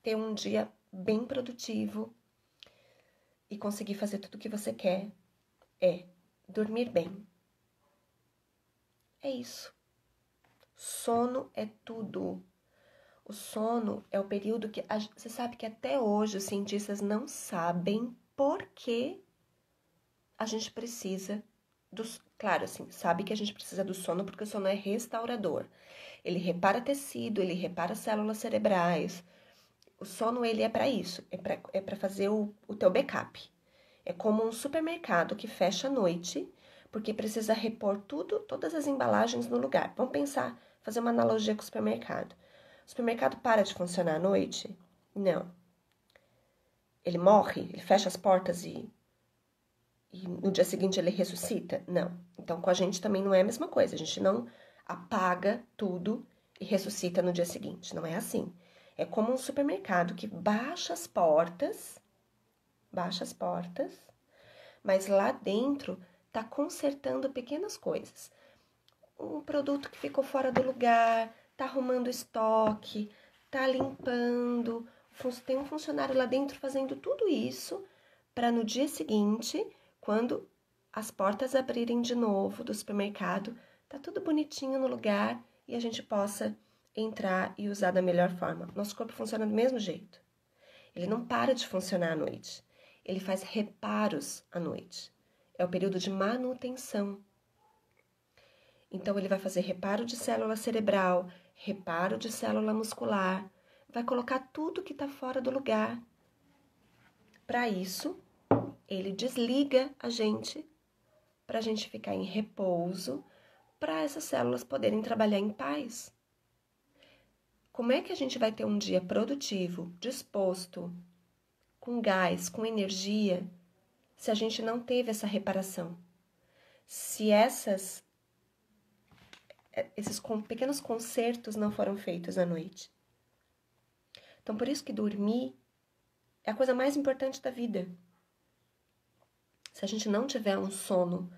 ter um dia bem produtivo e conseguir fazer tudo o que você quer, é dormir bem. É isso. Sono é tudo. O sono é o período que... Você sabe que até hoje os cientistas não sabem por que a gente precisa dos... Claro, assim, sabe que a gente precisa do sono porque o sono é restaurador. Ele repara tecido, ele repara células cerebrais. O sono, ele é para isso. É para fazer o teu backup. É como um supermercado que fecha à noite porque precisa repor todas as embalagens no lugar. Vamos pensar, fazer uma analogia com o supermercado. O supermercado para de funcionar à noite? Não. Ele morre? Ele fecha as portas e no dia seguinte ele ressuscita? Não. Então, com a gente também não é a mesma coisa. A gente não apaga tudo e ressuscita no dia seguinte. Não é assim. É como um supermercado que baixa as portas, mas lá dentro tá consertando pequenas coisas. Um produto que ficou fora do lugar, tá arrumando estoque, tá limpando. Tem um funcionário lá dentro fazendo tudo isso para no dia seguinte, quando as portas abrirem de novo do supermercado, tá tudo bonitinho no lugar e a gente possa entrar e usar da melhor forma. Nosso corpo funciona do mesmo jeito. Ele não para de funcionar à noite. Ele faz reparos à noite. É o período de manutenção. Então, ele vai fazer reparo de célula cerebral, reparo de célula muscular, vai colocar tudo que está fora do lugar. Para isso, ele desliga a gente, para a gente ficar em repouso, para essas células poderem trabalhar em paz. Como é que a gente vai ter um dia produtivo, disposto, com gás, com energia, se a gente não teve essa reparação? Se esses pequenos concertos não foram feitos à noite. Então, por isso que dormir é a coisa mais importante da vida. Se a gente não tiver um sono,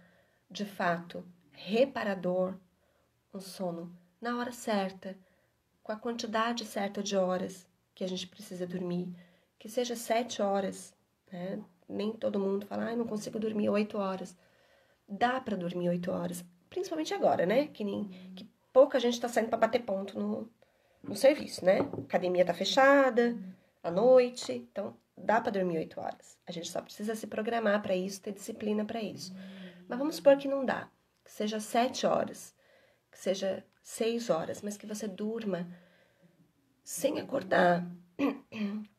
de fato, reparador, um sono na hora certa, com a quantidade certa de horas que a gente precisa dormir, que seja 7 horas, né? Nem todo mundo fala, não consigo dormir 8 horas. Dá para dormir 8 horas, principalmente agora, né? Que pouca gente tá saindo para bater ponto no serviço, né? A academia tá fechada à noite, então dá para dormir 8 horas. A gente só precisa se programar para isso, ter disciplina para isso. Mas vamos supor que não dá, que seja 7 horas, que seja 6 horas, mas que você durma sem acordar,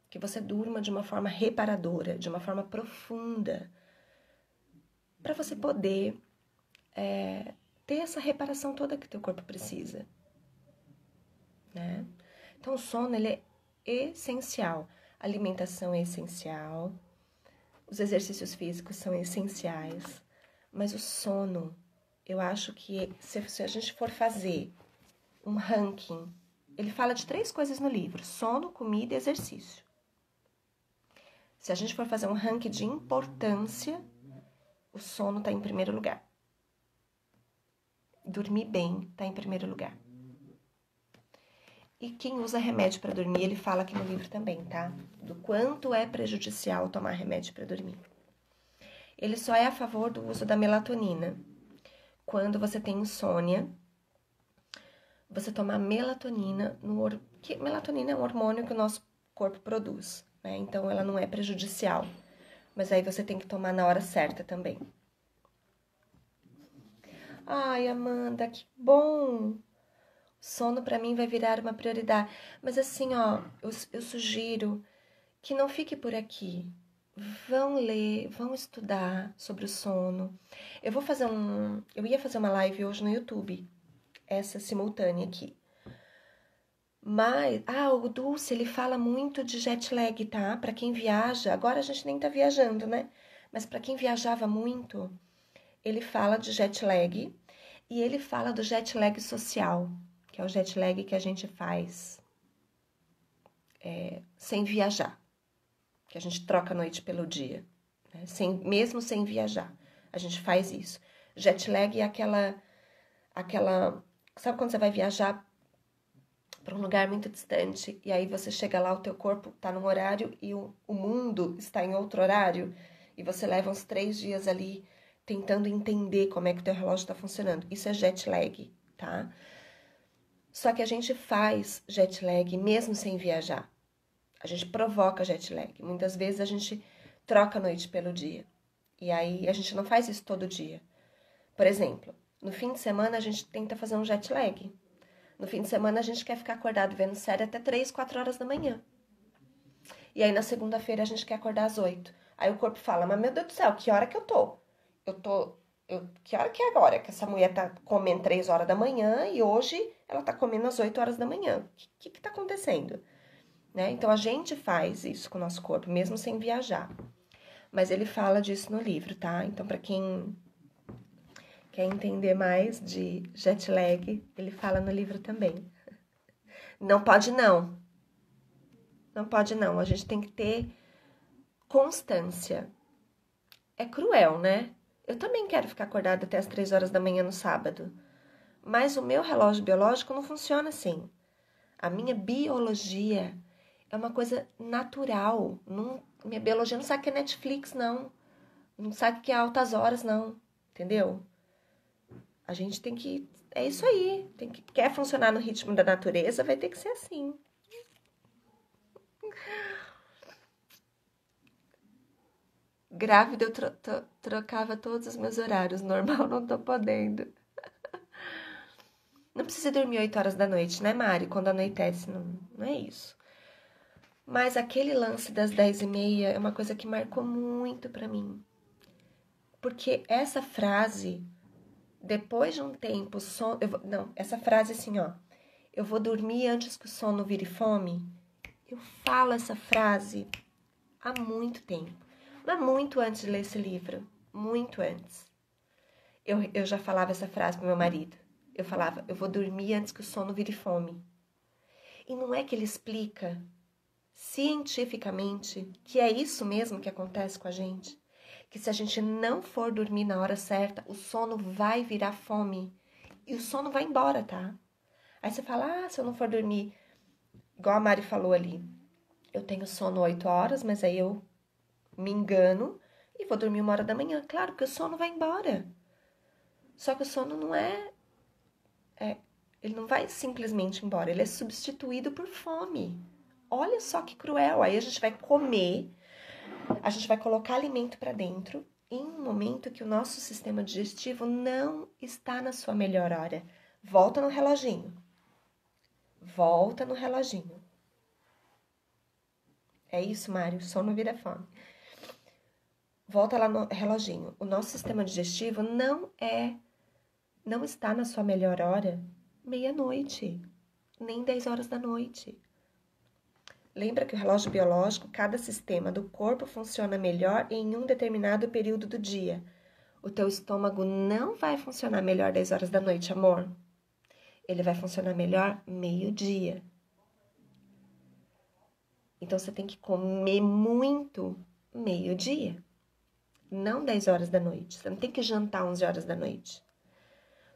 que você durma de uma forma reparadora, de uma forma profunda, para você poder ter essa reparação toda que teu corpo precisa, né? Então, o sono, ele é essencial. A alimentação é essencial, os exercícios físicos são essenciais, mas o sono, eu acho que se a gente for fazer um ranking, ele fala de 3 coisas no livro: sono, comida e exercício. Se a gente for fazer um ranking de importância, o sono está em primeiro lugar. Dormir bem está em primeiro lugar. E quem usa remédio para dormir, ele fala aqui no livro também, tá? Do quanto é prejudicial tomar remédio para dormir. Ele só é a favor do uso da melatonina. Quando você tem insônia, você tomar melatonina, que melatonina é um hormônio que o nosso corpo produz, né? Então, ela não é prejudicial. Mas aí você tem que tomar na hora certa também. Ai, Amanda, que bom! Sono para mim vai virar uma prioridade. Mas assim, ó, eu sugiro que não fique por aqui. Vão ler, vão estudar sobre o sono. Eu ia fazer uma live hoje no YouTube, essa simultânea aqui. Mas, o Dulce, ele fala muito de jet lag, tá? Para quem viaja, agora a gente nem tá viajando, né? Mas para quem viajava muito, ele fala de jet lag. E ele fala do jet lag social, que é o jet lag que a gente faz sem viajar, que a gente troca a noite pelo dia, né? Mesmo sem viajar, a gente faz isso. Jet lag é aquela... Sabe quando você vai viajar para um lugar muito distante e aí você chega lá, o teu corpo está num horário e o mundo está em outro horário e você leva uns 3 dias ali tentando entender como é que o teu relógio está funcionando. Isso é jet lag, tá? Só que a gente faz jet lag mesmo sem viajar. A gente provoca jet lag. Muitas vezes a gente troca a noite pelo dia. E aí a gente não faz isso todo dia. Por exemplo, no fim de semana a gente tenta fazer um jet lag. No fim de semana a gente quer ficar acordado vendo série até 3, 4 horas da manhã. E aí na segunda-feira a gente quer acordar às 8. Aí o corpo fala, mas meu Deus do céu, que hora que eu tô? Que hora que é agora? Que essa mulher tá comendo 3 horas da manhã e hoje ela tá comendo às 8 horas da manhã. O que tá acontecendo? Né? Então a gente faz isso com o nosso corpo, mesmo sem viajar. Mas ele fala disso no livro, tá? Então para quem quer entender mais de jet lag, ele fala no livro também. Não pode não. Não pode não. A gente tem que ter constância. É cruel, né? Eu também quero ficar acordada até as 3 horas da manhã no sábado. Mas o meu relógio biológico não funciona assim. A minha biologia é uma coisa natural. Minha biologia não sabe que é Netflix, não. Não sabe que é altas horas, não. Entendeu? A gente tem que... É isso aí. Quer funcionar no ritmo da natureza, vai ter que ser assim. Grávida, eu trocava todos os meus horários. Normal, não tô podendo. Não precisa dormir 8 horas da noite, né, Mari? Quando anoitece, não é isso. Mas aquele lance das 10h30 é uma coisa que marcou muito pra mim. Porque essa frase, depois de um tempo, essa frase assim, ó. Eu vou dormir antes que o sono vire fome. Eu falo essa frase há muito tempo. Mas muito antes de ler esse livro. Muito antes. Eu já falava essa frase pro meu marido. Eu falava, eu vou dormir antes que o sono vire fome. E não é que ele explica cientificamente que é isso mesmo que acontece com a gente? Que se a gente não for dormir na hora certa, o sono vai virar fome. E o sono vai embora, tá? Aí você fala, se eu não for dormir, igual a Mari falou ali, eu tenho sono 8 horas, mas aí eu me engano e vou dormir 1 hora da manhã. Claro que o sono vai embora. Só que o sono não ele não vai simplesmente embora, ele é substituído por fome. Olha só que cruel. Aí a gente vai comer, a gente vai colocar alimento para dentro em um momento que o nosso sistema digestivo não está na sua melhor hora. Volta no reloginho. Volta no reloginho. É isso, Mário, sono vira fome. Volta lá no reloginho. O nosso sistema digestivo não está na sua melhor hora 00:30, nem 10 horas da noite. Lembra que o relógio biológico, cada sistema do corpo funciona melhor em um determinado período do dia. O teu estômago não vai funcionar melhor 10 horas da noite, amor. Ele vai funcionar melhor 12:00. Então, você tem que comer muito 12:00. Não 10 horas da noite. Você não tem que jantar 11 horas da noite.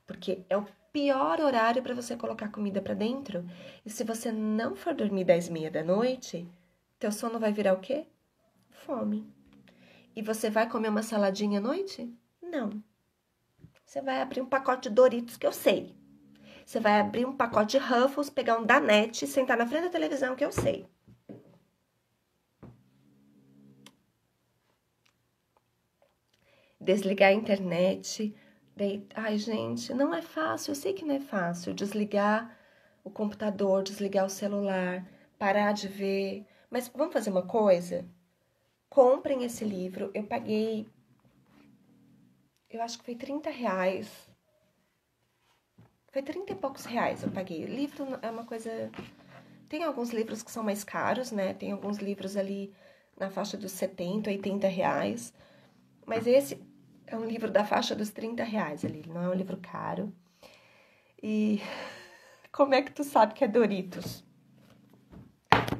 Porque é o pior horário para você colocar comida para dentro. E se você não for dormir 10:30 da noite, teu sono vai virar o quê? Fome. E você vai comer uma saladinha à noite? Não. Você vai abrir um pacote de Doritos, que eu sei. Você vai abrir um pacote de Ruffles, pegar um Danette e sentar na frente da televisão, que eu sei. Desligar a internet. Ai, gente, não é fácil. Eu sei que não é fácil. Desligar o computador, desligar o celular, parar de ver. Mas vamos fazer uma coisa? Comprem esse livro. Eu paguei... Eu acho que foi R$30. Foi 30 e poucos reais eu paguei. Livro é uma coisa... Tem alguns livros que são mais caros, né? Tem alguns livros ali na faixa dos 70, 80 reais. Mas esse é um livro da faixa dos 30 reais ali. Ele não é um livro caro. E como é que tu sabe que é Doritos?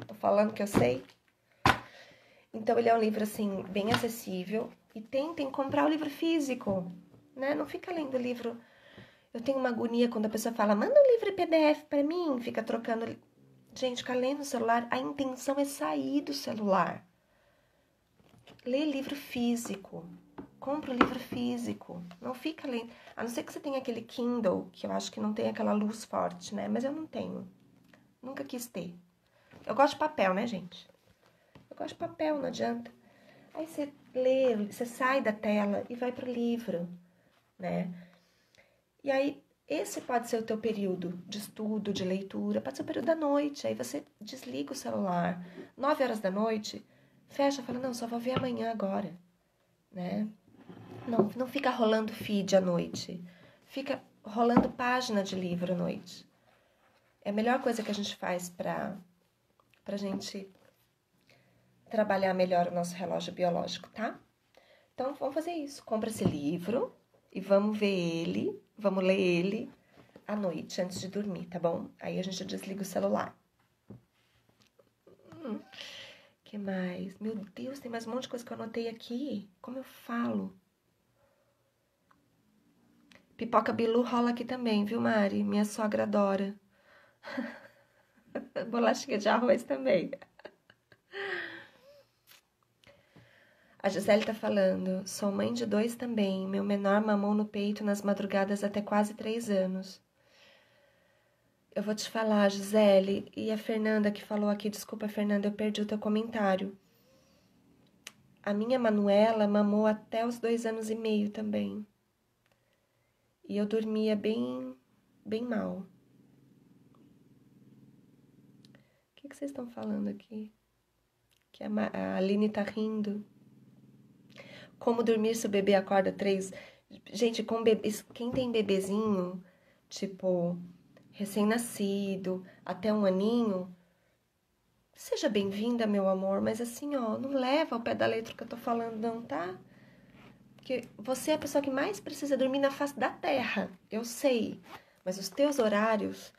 Tô falando que eu sei. Então ele é um livro assim bem acessível e tentem comprar o livro físico, né? Não fica lendo livro. Eu tenho uma agonia quando a pessoa fala: "Manda um livro em PDF para mim", fica trocando. Gente, ficar lendo no celular, a intenção é sair do celular. Lê livro físico. Compra o livro físico. Não fica lendo. A não ser que você tenha aquele Kindle, que eu acho que não tem aquela luz forte, né? Mas eu não tenho. Nunca quis ter. Eu gosto de papel, né, gente? Eu gosto de papel, não adianta. Aí você lê, você sai da tela e vai pro livro, né? E aí, esse pode ser o teu período de estudo, de leitura, pode ser o período da noite. Aí você desliga o celular. 9 horas da noite, fecha e fala: "Não, só vou ver amanhã agora", né? Não fica rolando feed à noite. Fica rolando página de livro à noite. É a melhor coisa que a gente faz pra gente trabalhar melhor o nosso relógio biológico, tá? Então, vamos fazer isso. Compra esse livro e vamos ver ele, vamos ler ele à noite, antes de dormir, tá bom? Aí a gente desliga o celular. Que mais? Meu Deus, tem mais um monte de coisa que eu anotei aqui. Como eu falo? Pipoca Bilu rola aqui também, viu, Mari? Minha sogra adora. Bolachinha de arroz também. A Gisele tá falando: "Sou mãe de 2 também. Meu menor mamou no peito nas madrugadas até quase 3 anos." Eu vou te falar, Gisele, e a Fernanda que falou aqui, desculpa, Fernanda, eu perdi o teu comentário. A minha Manuela mamou até os 2 anos e meio também. E eu dormia bem, bem mal. O que vocês estão falando aqui? Que a Aline tá rindo. Como dormir se o bebê acorda 3? Gente, quem tem bebezinho, tipo, recém-nascido, até 1 aninho, seja bem-vinda, meu amor, mas assim, ó, não leva ao pé da letra que eu tô falando, não, tá? Porque você é a pessoa que mais precisa dormir na face da terra, eu sei. Mas os teus horários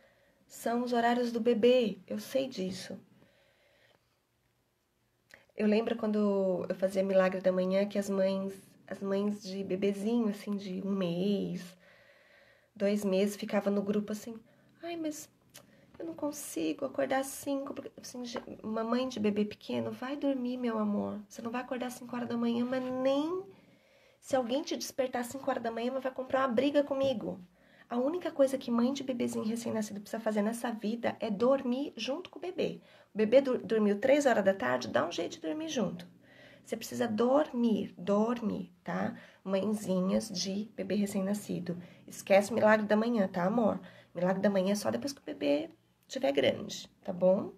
são os horários do bebê, eu sei disso. Eu lembro quando eu fazia Milagre da Manhã que as mães de bebezinho, assim, de 1 mês, 2 meses, ficavam no grupo assim: "Ai, mas eu não consigo acordar às 5, porque, assim, uma mãe de bebê pequeno, vai dormir, meu amor. Você não vai acordar às 5 horas da manhã, mas nem se alguém te despertar às 5 horas da manhã, vai comprar uma briga comigo." A única coisa que mãe de bebezinho recém-nascido precisa fazer nessa vida é dormir junto com o bebê. O bebê dormiu 3 horas da tarde, dá um jeito de dormir junto. Você precisa dormir, tá? Mãezinhas de bebê recém-nascido. Esquece o milagre da manhã, tá, amor? Milagre da manhã é só depois que o bebê estiver grande, tá bom?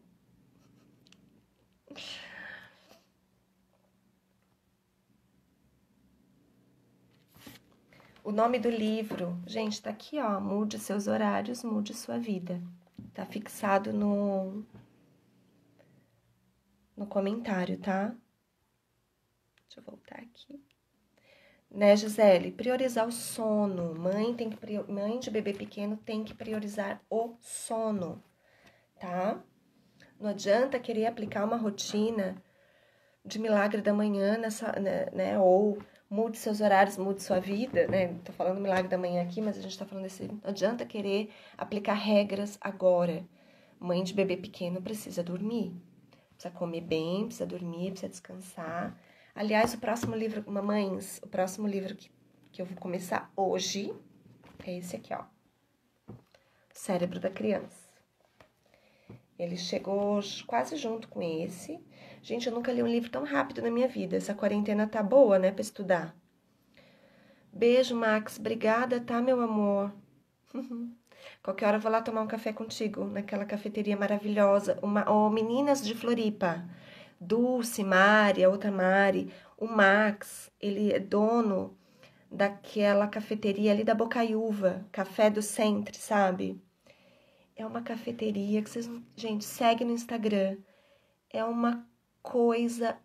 O nome do livro, gente, tá aqui, ó. Mude seus horários, mude sua vida. Tá fixado no comentário, tá? Deixa eu voltar aqui. Né, Gisele? Priorizar o sono. Mãe de bebê pequeno tem que priorizar o sono, tá? Não adianta querer aplicar uma rotina de milagre da manhã nessa, né? Ou mude seus horários, mude sua vida, né? Tô falando milagre da manhã aqui, mas a gente tá falando desse. Não adianta querer aplicar regras agora. Mãe de bebê pequeno precisa dormir. Precisa comer bem, precisa dormir, precisa descansar. Aliás, o próximo livro, mamães, o próximo livro que eu vou começar hoje é esse aqui, ó. Cérebro da Criança. Ele chegou quase junto com esse. Gente, eu nunca li um livro tão rápido na minha vida. Essa quarentena tá boa, né, pra estudar. Beijo, Max. Obrigada, tá, meu amor? Qualquer hora eu vou lá tomar um café contigo, naquela cafeteria maravilhosa. Meninas de Floripa. Dulce, Mari, a outra Mari. O Max, ele é dono daquela cafeteria ali da Bocaiúva. Café do Centro, sabe? É uma cafeteria que vocês... Gente, segue no Instagram. É uma coisa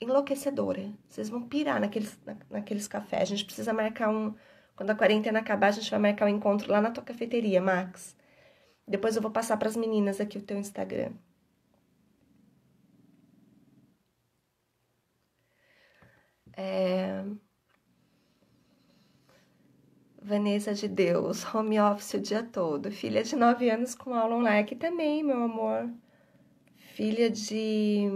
enlouquecedora. Vocês vão pirar naqueles cafés. A gente precisa marcar Quando a quarentena acabar, a gente vai marcar o encontro lá na tua cafeteria, Max. Depois eu vou passar para as meninas aqui o teu Instagram. Vanessa de Deus, home office o dia todo. Filha de 9 anos com aula online. Aqui também, meu amor. Filha de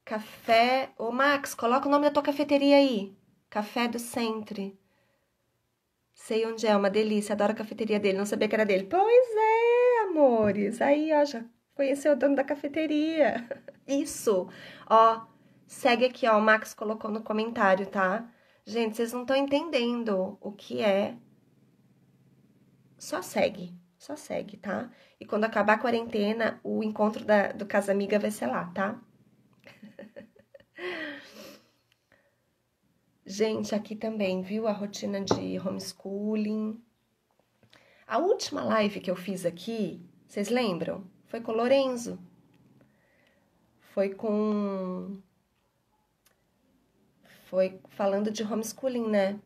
café. Ô, Max, coloca o nome da tua cafeteria aí. Café do Centre. Sei onde é, uma delícia. Adoro a cafeteria dele. Não sabia que era dele. Pois é, amores. Aí, ó, já conheceu o dono da cafeteria. Isso. Ó, segue aqui, ó. O Max colocou no comentário, tá? Gente, vocês não estão entendendo o que é. Só segue, tá? E quando acabar a quarentena, o encontro do Casa Amiga vai ser lá, tá? Gente, aqui também, viu? A rotina de homeschooling. A última live que eu fiz aqui, vocês lembram? Foi com o Lorenzo. Foi falando de homeschooling, né?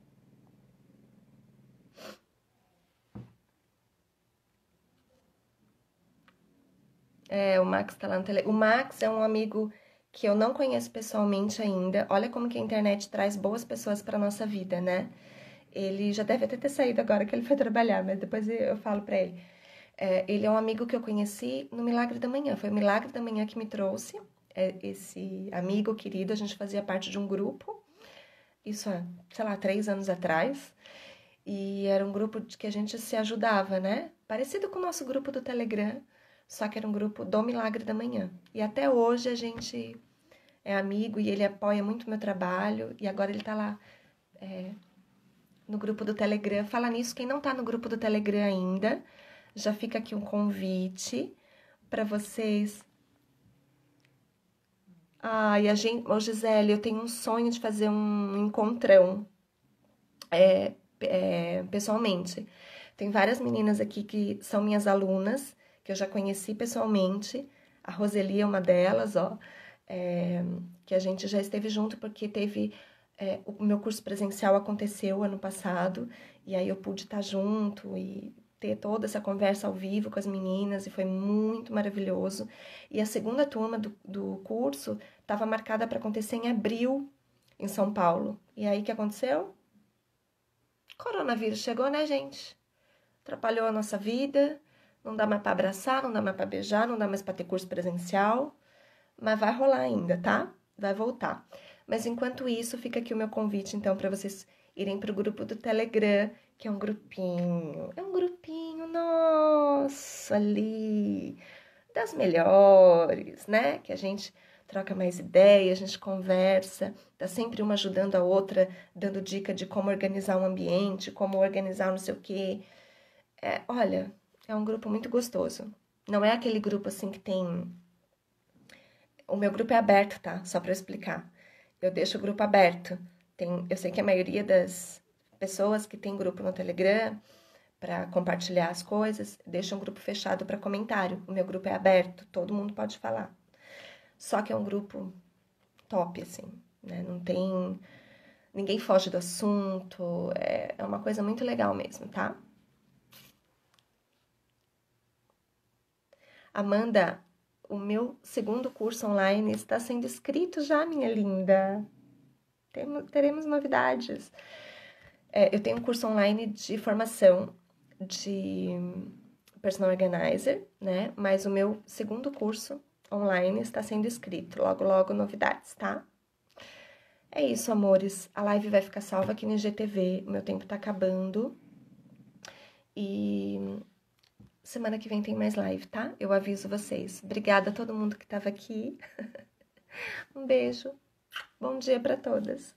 O Max tá lá no tele. O Max é um amigo que eu não conheço pessoalmente ainda. Olha como que a internet traz boas pessoas para nossa vida, né? Ele já deve até ter saído agora que ele foi trabalhar, mas depois eu falo para ele. Ele é um amigo que eu conheci no Milagre da Manhã. Foi o Milagre da Manhã que me trouxe esse amigo querido. A gente fazia parte de um grupo, isso há, sei lá, 3 anos atrás. E era um grupo que a gente se ajudava, né? Parecido com o nosso grupo do Telegram, só que era um grupo do Milagre da Manhã. E até hoje a gente é amigo e ele apoia muito o meu trabalho. E agora ele tá lá no grupo do Telegram. Fala nisso, quem não tá no grupo do Telegram ainda, já fica aqui um convite para vocês. E a gente, Gisele, eu tenho um sonho de fazer um encontrão pessoalmente. Tem várias meninas aqui que são minhas alunas, que eu já conheci pessoalmente. A Roseli é uma delas, ó, que a gente já esteve junto porque teve... o meu curso presencial aconteceu ano passado, e aí eu pude estar junto e ter toda essa conversa ao vivo com as meninas, e foi muito maravilhoso. E a segunda turma do curso estava marcada para acontecer em abril, em São Paulo. E aí, o que aconteceu? Coronavírus chegou, né, gente? Atrapalhou a nossa vida, não dá mais para abraçar, não dá mais para beijar, não dá mais para ter curso presencial, mas vai rolar ainda, tá? Vai voltar. Mas enquanto isso, fica aqui o meu convite, então, para vocês irem para o grupo do Telegram, que é um grupinho, nosso ali, das melhores, né? Que a gente troca mais ideia, a gente conversa, tá sempre uma ajudando a outra, dando dica de como organizar um ambiente, como organizar não sei o quê. Olha, é um grupo muito gostoso. Não é aquele grupo assim que tem... O meu grupo é aberto, tá? Só para explicar. Eu deixo o grupo aberto. Eu sei que a maioria das pessoas que tem grupo no Telegram para compartilhar as coisas, deixa um grupo fechado para comentário. O meu grupo é aberto, todo mundo pode falar. Só que é um grupo top, assim, né? Não tem... Ninguém foge do assunto, é uma coisa muito legal mesmo, tá? Amanda, o meu segundo curso online está sendo escrito já, minha linda. Teremos novidades. Eu tenho um curso online de formação de personal organizer, né? Mas o meu segundo curso online está sendo escrito. Logo, logo, novidades, tá? É isso, amores. A live vai ficar salva aqui no IGTV. O meu tempo tá acabando. E semana que vem tem mais live, tá? Eu aviso vocês. Obrigada a todo mundo que estava aqui. Um beijo. Bom dia para todas.